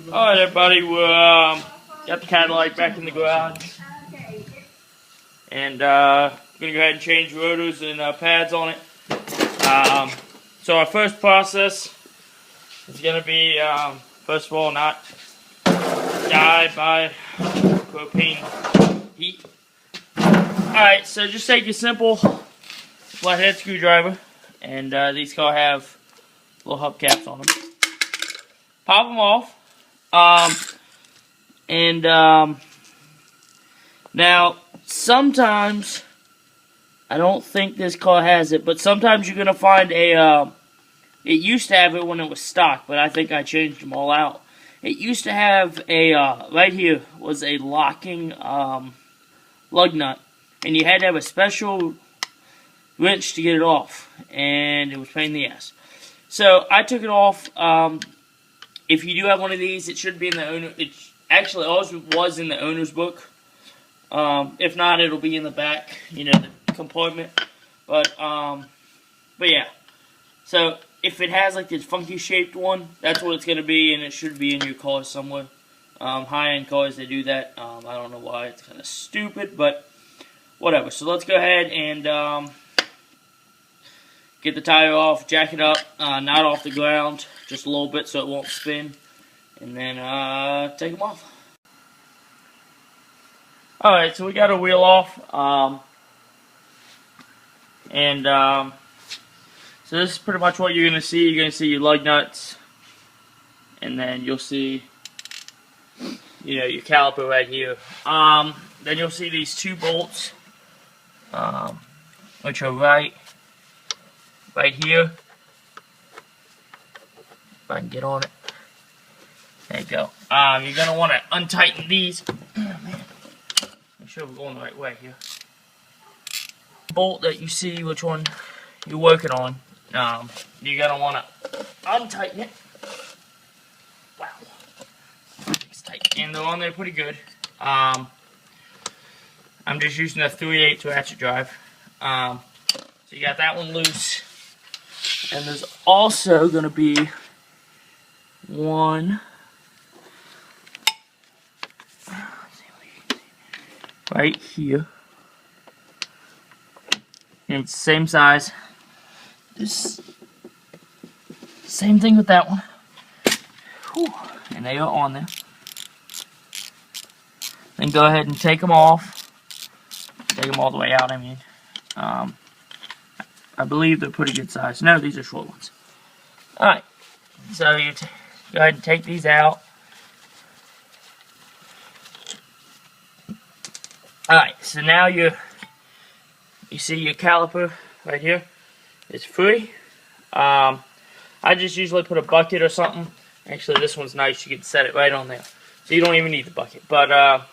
Alright everybody, we're got the Cadillac back in the garage. And gonna go ahead and change rotors and pads on it. So our first process is gonna be, first of all, not die by propane heat. Alright, so just take a simple flathead screwdriver, and these all have little hubcaps on them. Pop them off. Now, sometimes, I don't think this car has it, but sometimes you're going to find a, it used to have it when it was stock, but I think I changed them all out. It used to have a, right here was a locking, lug nut, and you had to have a special wrench to get it off, and it was a pain in the ass. So, I took it off. If you do have one of these, it should be in the owner. It's actually always was in the owner's book. If not, it'll be in the back, you know, the compartment. But yeah. So if it has like this funky shaped one, that's what it's gonna be, and it should be in your car somewhere. High-end cars, they do that. I don't know why. It's kind of stupid, but whatever. So let's go ahead and get the tire off, jack it up, not off the ground, just a little bit so it won't spin, and then take them off. Alright, so we got our wheel off, so this is pretty much what you're going to see. You're going to see your lug nuts, and then you'll see, you know, your caliper right here. Then you'll see these two bolts, which are right here. If I can get on it. There you go. You're going to want to untighten these. Oh, man. Make sure we're going the right way here. Bolt that you see, which one you're working on, you're going to want to untighten it. Wow. It's tight. And they're on there pretty good. I'm just using a 3/8 ratchet drive. So you got that one loose. And there's also going to be one right here. And it's the same size. This same thing with that one. Whew. And they are on there. Then go ahead and take them off. Take them all the way out, I mean. I believe they're pretty good size. No, these are short ones. Alright, so you go ahead and take these out. Alright, so now you see your caliper right here. It's free. I just usually put a bucket or something. Actually, this one's nice. You can set it right on there. So you don't even need the bucket. But,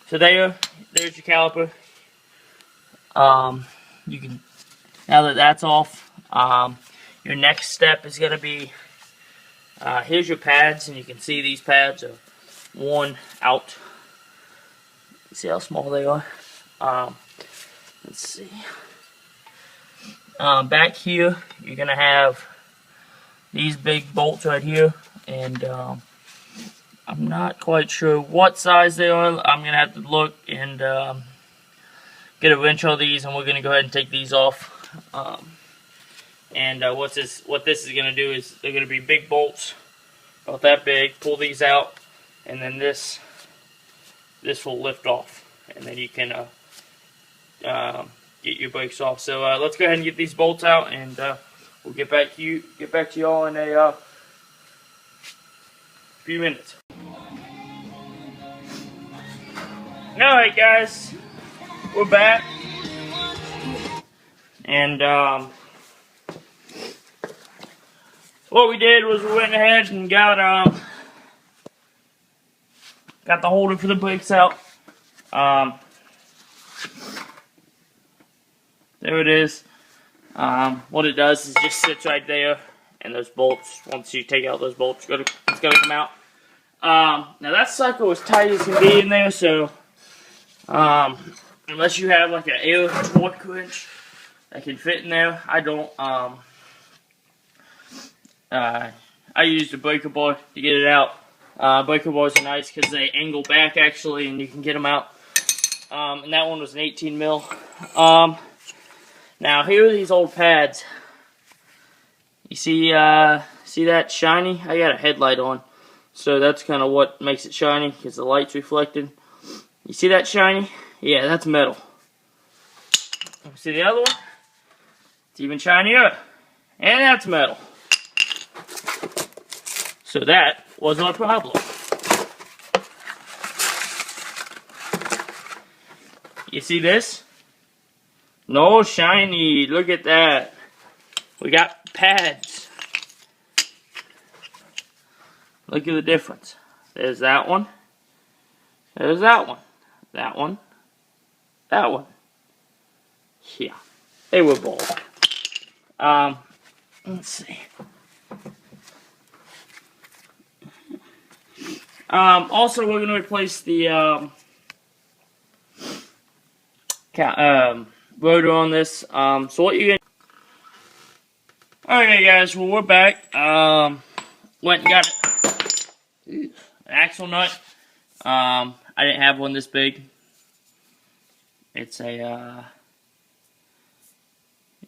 so there's your caliper. You can, now that that's off, your next step is going to be, here's your pads, and you can see these pads are worn out. See how small they are? Let's see. Back here, you're going to have these big bolts right here, and I'm not quite sure what size they are. I'm going to have to look and get a wrench on these, and we're going to go ahead and take these off. What this is going to do is they're going to be big bolts, about that big. Pull these out, and then this will lift off, and then you can get your brakes off. So let's go ahead and get these bolts out, and we'll get back to y'all in a few minutes. Alright guys, we're back, and what we did was we went ahead and got the holder for the brakes out. There it is. What it does is just sits right there, and those bolts, once you take out those bolts, it's gonna come out. Now that sucker was tight as can be in there, so unless you have like an air torque wrench that can fit in there, I don't. I used a breaker bar to get it out. Breaker bars are nice because they angle back actually, and you can get them out. And that one was an 18 mil. Now here are these old pads. You see that shiny? I got a headlight on, so that's kind of what makes it shiny because the light's reflected. You see that shiny? Yeah, that's metal. See the other one? It's even shinier, and that's metal. So that was our problem. You see this? No shiny. Look at that. We got pads. Look at the difference. There's that one. There's that one. That one. That one. Yeah. They were bold. Let's see. Also, we're going to replace the rotor on this. So what you're going to... Okay, guys, well, we're back. Went and got an axle nut. I didn't have one this big. It's a...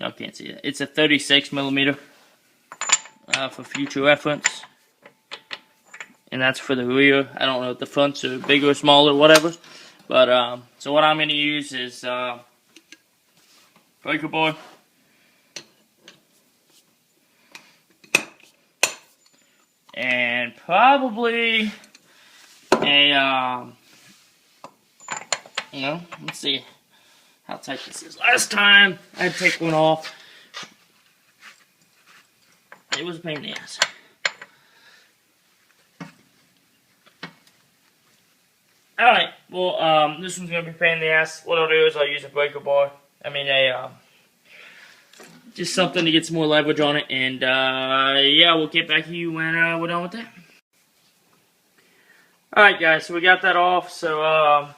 y'all can't see it. It's a 36 millimeter for future reference. And that's for the rear. I don't know if the fronts are bigger or smaller, whatever. But, so what I'm going to use is breaker bar. And probably a, let's see how tight this is. Last time I had to take one off. It was a pain in the ass. Alright, well, this one's going to be a pain in the ass. What I'll do is I'll use a breaker bar. I mean, just something to get some more leverage on it. And, yeah, we'll get back to you when we're done with that. Alright, guys, so we got that off. So,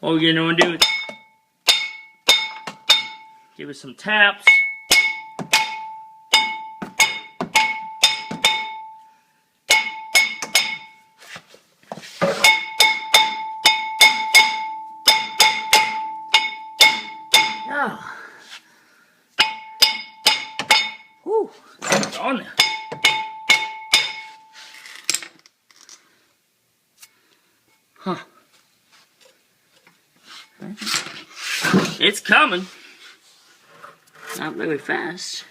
what we're going to do is give it some taps. Whew, it's on there. Huh. It's coming. Not really fast.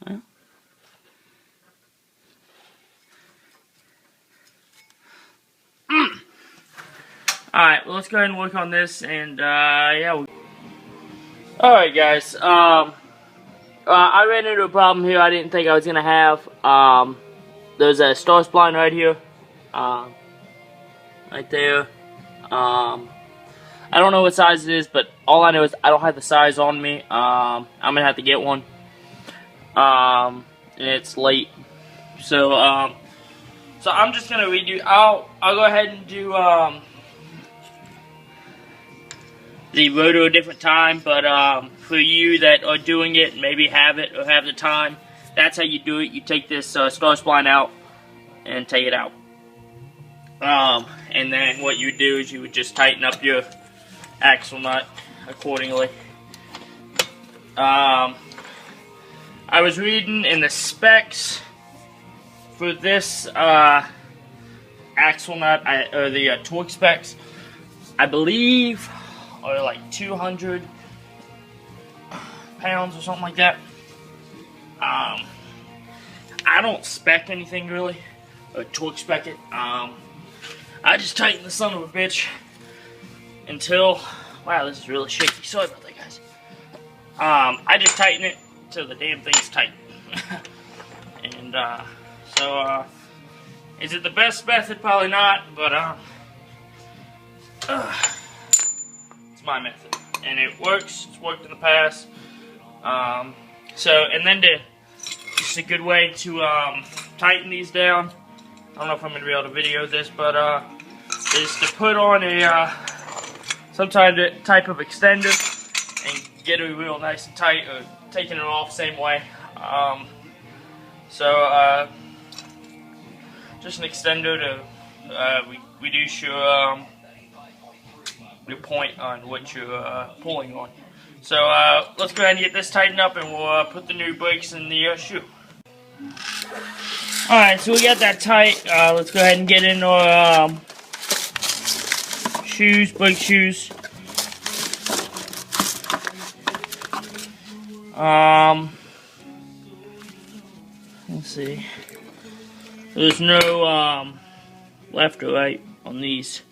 Well. Alright, well, let's go ahead and work on this, and, yeah. Alright, guys, I ran into a problem here I didn't think I was going to have. There's a star spline right here. Right there. I don't know what size it is, but all I know is I don't have the size on me. I'm going to have to get one. And it's late. So, so I'm just going to redo. I'll go ahead and do, the rotor a different time, but for you that are doing it, maybe have it or have the time, that's how you do it. You take this star spline out and take it out. And then what you would do is you would just tighten up your axle nut accordingly. I was reading in the specs for this axle nut, or the torque specs, I believe are like 200 pounds or something like that. I don't spec anything really, or torque spec it. I just tighten the son of a bitch until, wow, this is really shaky. Sorry about that, guys. I just tighten it till the damn thing's tight. And so is it the best method? Probably not, but it's my method, and it works. It's worked in the past. So, and then just a good way to tighten these down. I don't know if I'm going to be able to video this, but is to put on a some type of extender and get it real nice and tight, or taking it off same way. So just an extender to reduce your point on what you're pulling on. So let's go ahead and get this tightened up, and we'll put the new brakes in the shoe. Alright, so we got that tight. Let's go ahead and get in our shoes, brake shoes. Let's see. There's no left or right on these.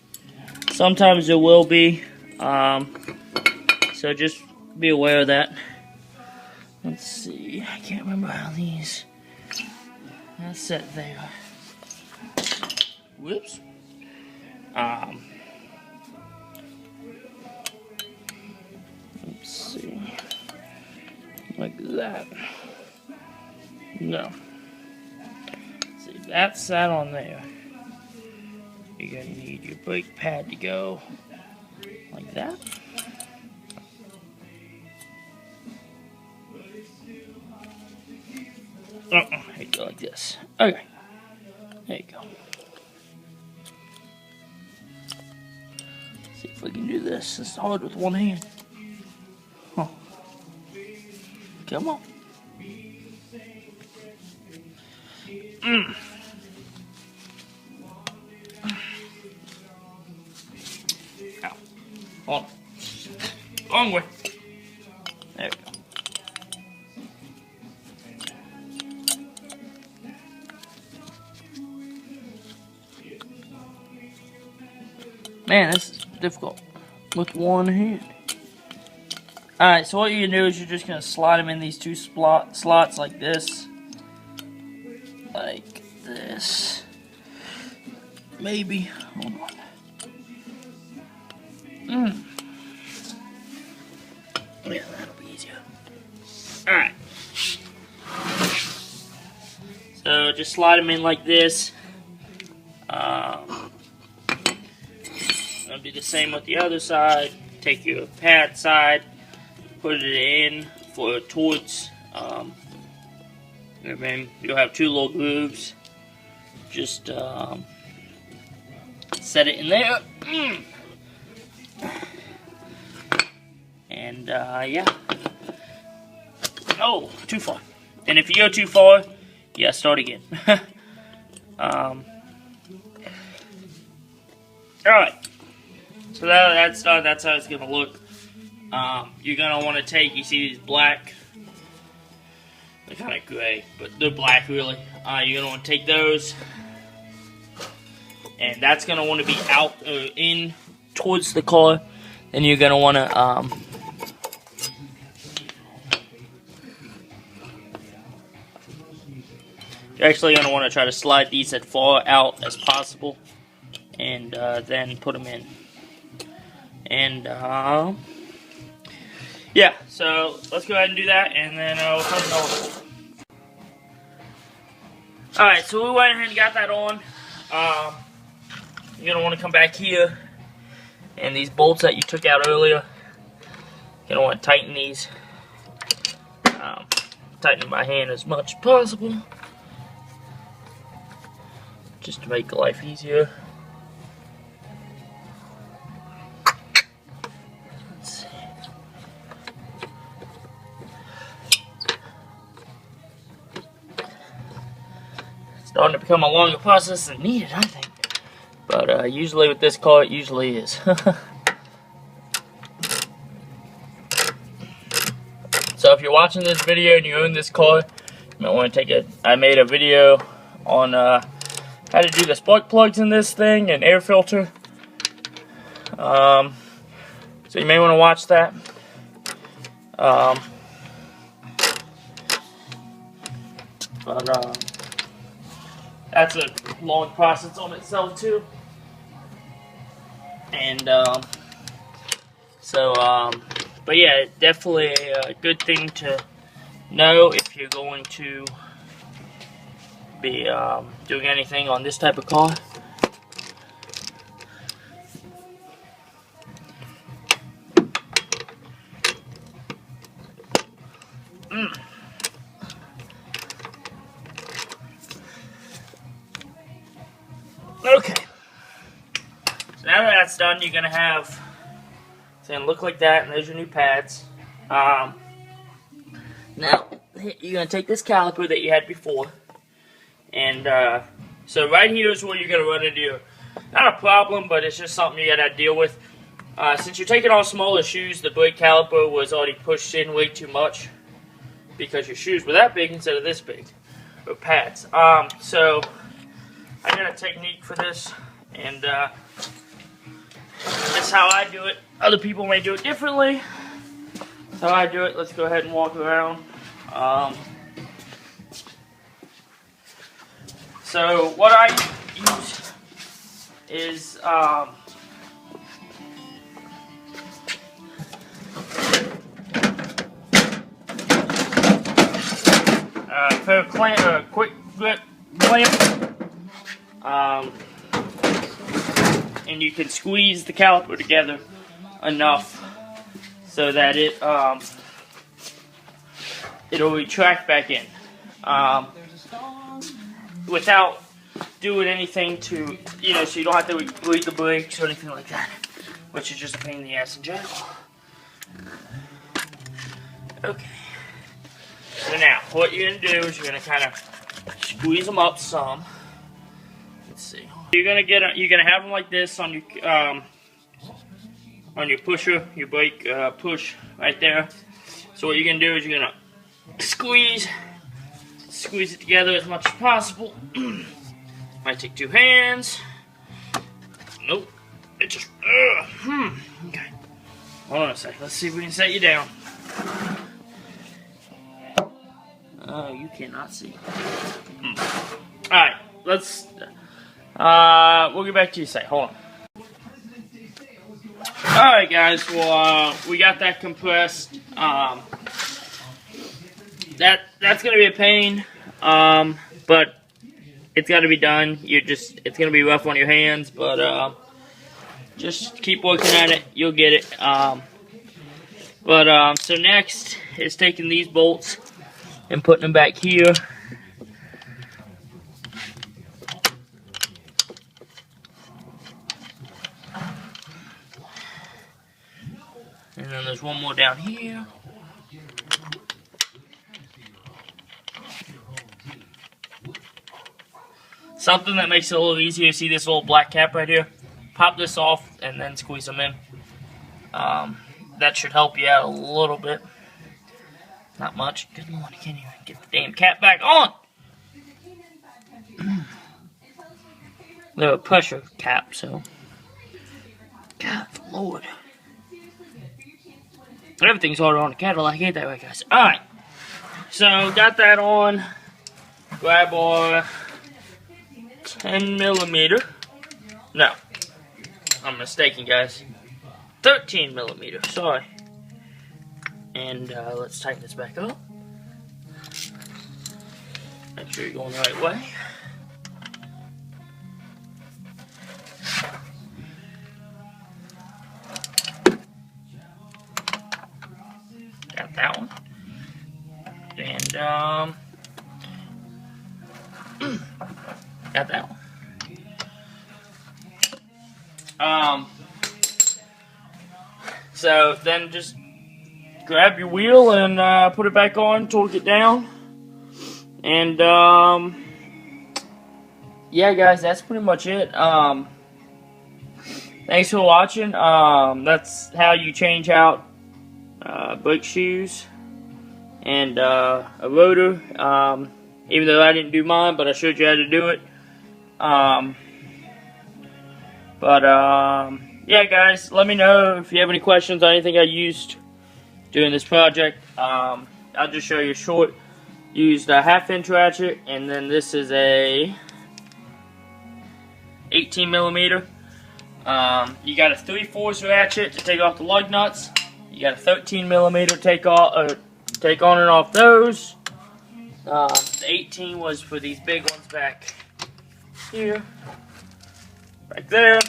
Sometimes there will be, so just be aware of that. Let's see. I can't remember how these. That's set there. Whoops. Let's see. Like that. No. See, that's that on there. You're gonna need your brake pad to go like that. You go like this. Okay. There you go. See if we can do this. It's hard with one hand. Huh. Come on. Ow. Hold on. Wrong way. There we go. Man, this is difficult with one hand. Alright, so what you're going to do is you're just going to slide them in these two slots like this. Like this. Maybe. Hold on. Yeah, that'll be easier. Alright. So just slide them in like this. It'll be the same with the other side. Take your pad side, put it in towards, and then you'll have two little grooves. Just set it in there. And yeah. Oh, too far. And if you go too far, yeah, start again. Alright. So that's done. That's how it's gonna look. You're gonna want to take. You see these black? They're kind of gray, but they're black really. You're gonna want to take those, and that's gonna want to be out in towards the car. Then you're gonna want to you're actually gonna want to try to slide these as far out as possible, and then put them in. And, yeah, so let's go ahead and do that, and then we'll turn it over. Alright, so we went ahead and got that on. You're going to want to come back here, and these bolts that you took out earlier, you're going to want to tighten these. Tighten my hand as much as possible, just to make life easier. Starting to become a longer process than needed, I think. But usually with this car, it usually is. So if you're watching this video and you own this car, you might want to take it. I made a video on how to do the spark plugs in this thing and air filter. So you may want to watch that. That's a long process on itself too. And but yeah, definitely a good thing to know if you're going to be doing anything on this type of car. now that that's done, you're gonna have, it's gonna look like that, and there's your new pads. Now you're gonna take this caliper that you had before, and so right here is where you're gonna run into your, not a problem, but it's just something you gotta deal with. Since you're taking off smaller shoes, the brake caliper was already pushed in way too much because your shoes were that big instead of this big, or pads. So I got a technique for this, and that's how I do it. Other people may do it differently. That's how I do it. Let's go ahead and walk around. So what I use is quick grip clamp, and you can squeeze the caliper together enough so that it'll retract back in, without doing anything to, so you don't have to bleed the brakes or anything like that, which is just a pain in the ass in general. Okay. So now, what you're gonna do is you're gonna kind of squeeze them up some. Let's see. You're gonna have them like this on your pusher, your brake push right there. So what you're gonna do is you're gonna squeeze it together as much as possible. Might take two hands. Nope. It just okay. Hold on a sec. Let's see if we can set you down. Oh, you cannot see. Alright, let's we'll get back to you site. Hold on. Alright guys, well we got that compressed. That's gonna be a pain. But it's gotta be done. It's gonna be rough on your hands, but just keep working at it, you'll get it. So next is taking these bolts and putting them back here. And then there's one more down here. Something that makes it a little easier, see this little black cap right here? Pop this off and then squeeze them in. That should help you out a little bit. Not much. Good morning, I can't even get the damn cap back on! They're a pressure cap, so. God, Lord. Everything's harder on a Cadillac, ain't that right, guys? Alright. So, got that on. Grab our 10mm. No. I'm mistaken, guys. 13mm, sorry. And let's tighten this back up. Make sure you're going the right way. Got that one. And got that one. So then just grab your wheel and put it back on, torque it down. And yeah guys, that's pretty much it. Thanks for watching. That's how you change out brake shoes and a rotor. Even though I didn't do mine, but I showed you how to do it. Yeah guys, let me know if you have any questions on anything I used doing this project. I'll just show you short. Used a 1/2" ratchet, and then this is a 18mm. You got a 3/4 ratchet to take off the lug nuts. You got a 13mm to take on and off those. The 18 was for these big ones back here, right there.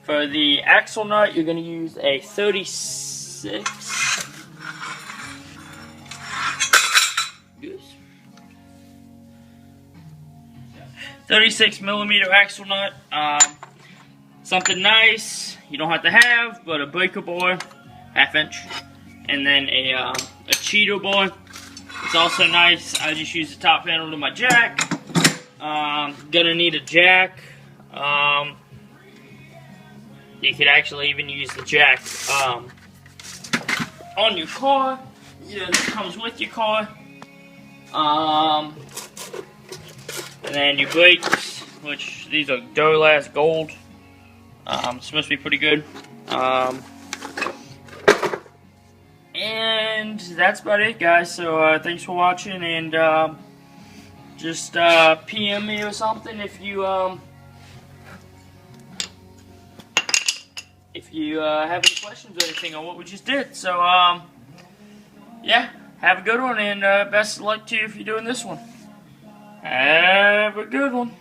For the axle nut, you're going to use a 36. 36mm axle nut. Something nice, you don't have to have, but a breaker bar, 1/2 inch. And then a cheater bar. It's also nice. I just use the top handle to my jack. Gonna need a jack. You could actually even use the jack on your car. You know, this comes with your car. And then your brakes, which these are Duralast Gold. Supposed to be pretty good. And that's about it, guys. So thanks for watching, and just PM me or something if you have any questions or anything on what we just did. So yeah, have a good one, and best of luck to you if you're doing this one. Have a good one.